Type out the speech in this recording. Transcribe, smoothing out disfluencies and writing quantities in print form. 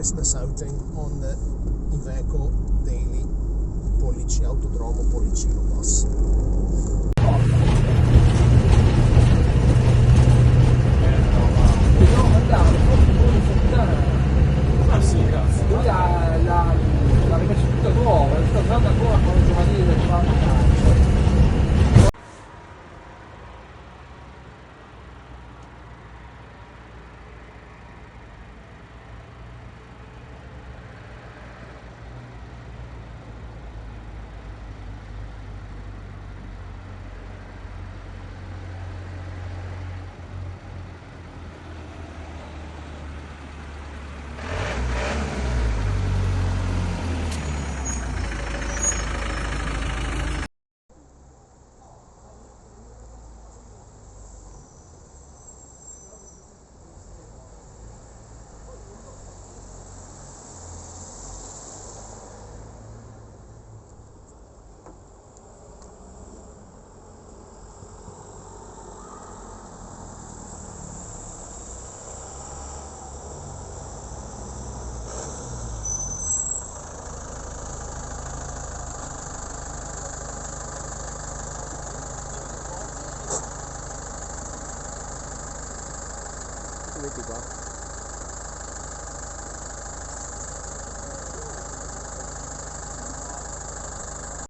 business outing on the Iveco Daily Autodromo Pollicino bus. Ah sì, cazzo. Lui l'ha rimesso tutto nuovo, è stato usato ancora con il giovanile del calcio. Metti qua.